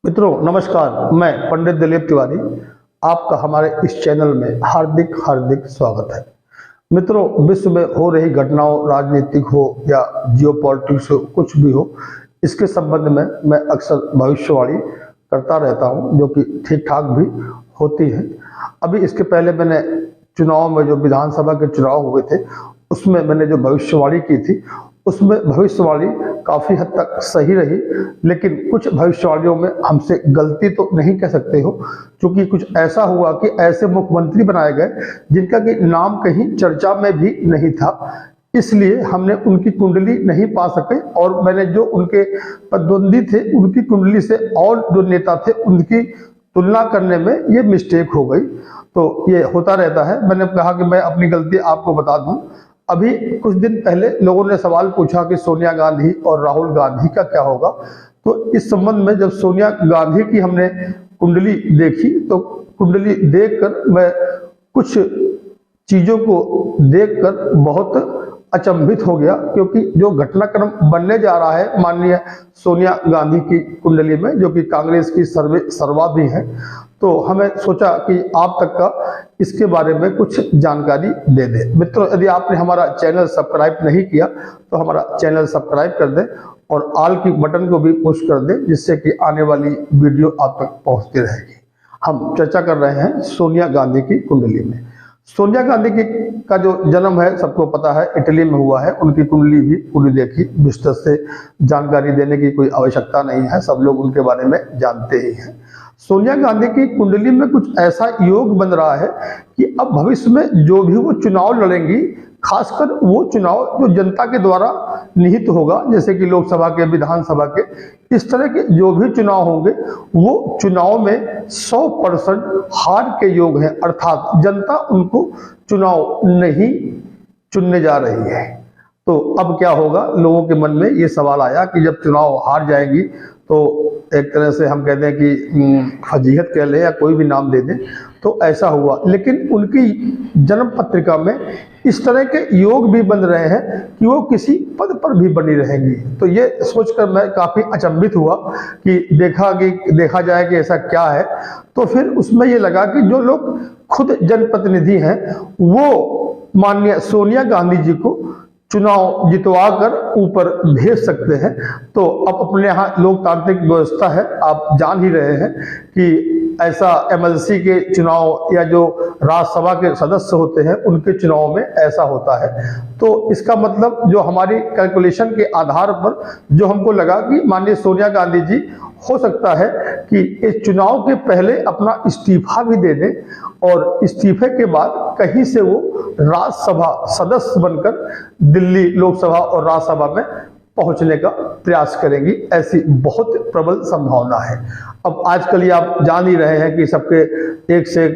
मित्रों नमस्कार, मैं पंडित दिलीप तिवारी आपका हमारे इस चैनल में हार्दिक हार्दिक स्वागत है। मित्रों, विश्व में हो रही घटनाओं, राजनीतिक हो या जियोपॉलिटिक्स हो, कुछ भी हो, इसके संबंध में मैं अक्सर भविष्यवाणी करता रहता हूं, जो कि ठीक ठाक भी होती है। अभी इसके पहले मैंने चुनाव में जो विधानसभा के चुनाव हुए थे, उसमें मैंने जो भविष्यवाणी की थी, उसमें भविष्यवाणी काफी हद तक सही रही, लेकिन कुछ भविष्यवाणियों में हमसे गलती तो नहीं कह सकते हो, क्योंकि कुछ ऐसा हुआ कि ऐसे मुख्यमंत्री बनाए गए जिनका कि नाम कहीं चर्चा में भी नहीं था, इसलिए हमने उनकी कुंडली नहीं पा सके। और मैंने जो उनके प्रतिद्वंदी थे उनकी कुंडली से और जो नेता थे उनकी तुलना करने में ये मिस्टेक हो गई। तो ये होता रहता है। मैंने कहा कि मैं अपनी गलती आपको बता दूं। अभी कुछ दिन पहले लोगों ने सवाल पूछा कि सोनिया गांधी और राहुल गांधी का क्या होगा। तो इस संबंध में जब सोनिया गांधी की हमने कुंडली देखी, तो कुंडली देखकर मैं कुछ चीजों को देखकर बहुत अचंभित हो गया, क्योंकि जो घटनाक्रम बनने जा रहा है माननीय सोनिया गांधी की कुंडली में, जो कि कांग्रेस की सर्वा भी है, तो हमें सोचा कि आप तक का इसके बारे में कुछ जानकारी दे दें। मित्रों, यदि आपने हमारा चैनल सब्सक्राइब नहीं किया तो हमारा चैनल सब्सक्राइब कर दें और ऑल की बटन को भी पुश कर दें, जिससे कि आने वाली वीडियो आप तक पहुंचती रहेगी। हम चर्चा कर रहे हैं सोनिया गांधी की कुंडली में। सोनिया गांधी का जो जन्म है सबको पता है, इटली में हुआ है। उनकी कुंडली भी पूरी देखी, विस्तृत से जानकारी देने की कोई आवश्यकता नहीं है, सब लोग उनके बारे में जानते ही हैं। सोनिया गांधी की कुंडली में कुछ ऐसा योग बन रहा है कि अब भविष्य में जो भी वो चुनाव लड़ेंगी, खासकर वो चुनाव जो जनता के द्वारा निहित होगा, जैसे कि लोकसभा के, विधानसभा के, इस तरह के जो भी चुनाव होंगे, वो चुनाव में 100% हार के योग हैं, अर्थात जनता उनको चुनाव नहीं चुनने जा रही है। तो अब क्या होगा, लोगों के मन में ये सवाल आया कि जब चुनाव हार जाएंगी तो एक तरह से हम कहते हैं कि फजीहत कह लें या कोई भी नाम दे दें, तो ऐसा हुआ। लेकिन उनकी जन्म पत्रिका में इस तरह के योग भी बन रहे हैं कि वो किसी पद पर भी बनी रहेंगी। तो ये सोचकर मैं काफी अचंभित हुआ कि देखा जाए कि ऐसा क्या है। तो फिर उसमें ये लगा कि जो लोग खुद जनप्रतिनिधि हैं वो माननीय सोनिया गांधी जी को चुनाव जितवा कर ऊपर भेज सकते हैं। तो अब अपने यहाँ लोकतांत्रिक व्यवस्था है, आप जान ही रहे हैं कि ऐसा एमएलसी के चुनाव या जो राज्यसभा के सदस्य होते हैं उनके चुनाव में ऐसा होता है। तो इसका मतलब जो हमारी कैलकुलेशन के आधार पर जो हमको लगा कि माननीय सोनिया गांधी जी हो सकता है कि इस चुनाव के पहले अपना इस्तीफा भी दे दें और इस्तीफे के बाद कहीं से वो राज्यसभा सदस्य बनकर दिल्ली लोकसभा और राज्यसभा में पहुंचने का प्रयास करेंगी। ऐसी बहुत प्रबल संभावना है। अब आजकल ये आप जान ही रहे हैं कि सबके एक से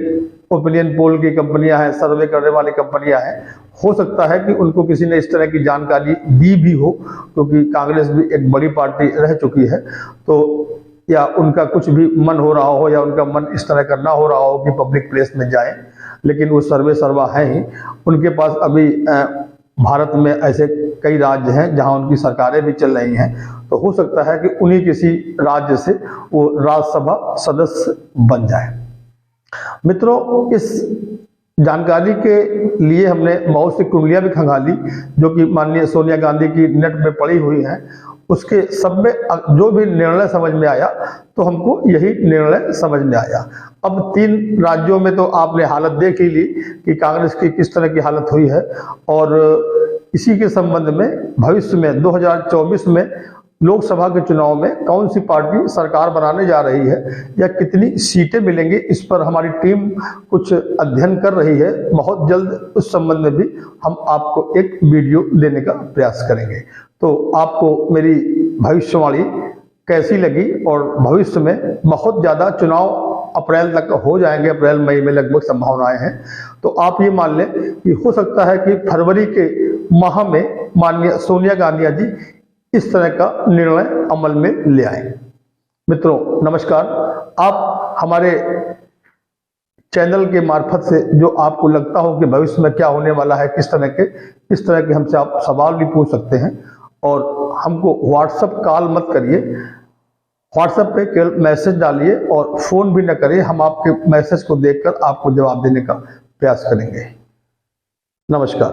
ओपिनियन पोल की कंपनियां हैं, सर्वे करने वाली कंपनियां हैं। हो सकता है कि उनको किसी ने इस तरह की जानकारी दी भी हो, क्योंकि कांग्रेस भी एक बड़ी पार्टी रह चुकी है। तो या उनका कुछ भी मन हो रहा हो या उनका मन इस तरह का ना हो रहा हो कि पब्लिक प्लेस में जाए, लेकिन वो सर्वा हैं ही। उनके पास अभी भारत में ऐसे कई राज्य हैं जहां उनकी सरकारें भी चल रही हैं। तो हो सकता है कि उन्हीं किसी राज्य से वो राज्यसभा सदस्य बन जाए। मित्रों, इस जानकारी के लिए हमने बहुत सी कुंडलियां भी खंगाली जो कि माननीय सोनिया गांधी की नेट में पड़ी हुई हैं। उसके सब में जो भी निर्णय समझ में आया तो हमको यही निर्णय समझ में आया। अब 3 राज्यों में तो आपने हालत देख ही ली कि कांग्रेस की किस तरह की हालत हुई है, और इसी के संबंध में भविष्य में 2024 में लोकसभा के चुनाव में कौन सी पार्टी सरकार बनाने जा रही है या कितनी सीटें मिलेंगी, इस पर हमारी टीम कुछ अध्ययन कर रही है। बहुत जल्द उस संबंध में भी हम आपको एक वीडियो देने का प्रयास करेंगे। तो आपको मेरी भविष्यवाणी कैसी लगी, और भविष्य में बहुत ज़्यादा चुनाव अप्रैल तक हो जाएंगे, अप्रैल मई में लगभग संभावनाएं हैं। तो आप ये मान लें कि हो सकता है कि फरवरी के माह में माननीय सोनिया गांधी जी इस तरह का निर्णय अमल में ले आए। मित्रों नमस्कार, आप हमारे चैनल के मार्फत से जो आपको लगता हो कि भविष्य में क्या होने वाला है, किस तरह के हमसे आप सवाल भी पूछ सकते हैं। और हमको व्हाट्सएप कॉल मत करिए, व्हाट्सएप पे केवल मैसेज डालिए और फोन भी न करिए, हम आपके मैसेज को देखकर आपको जवाब देने का प्रयास करेंगे। नमस्कार।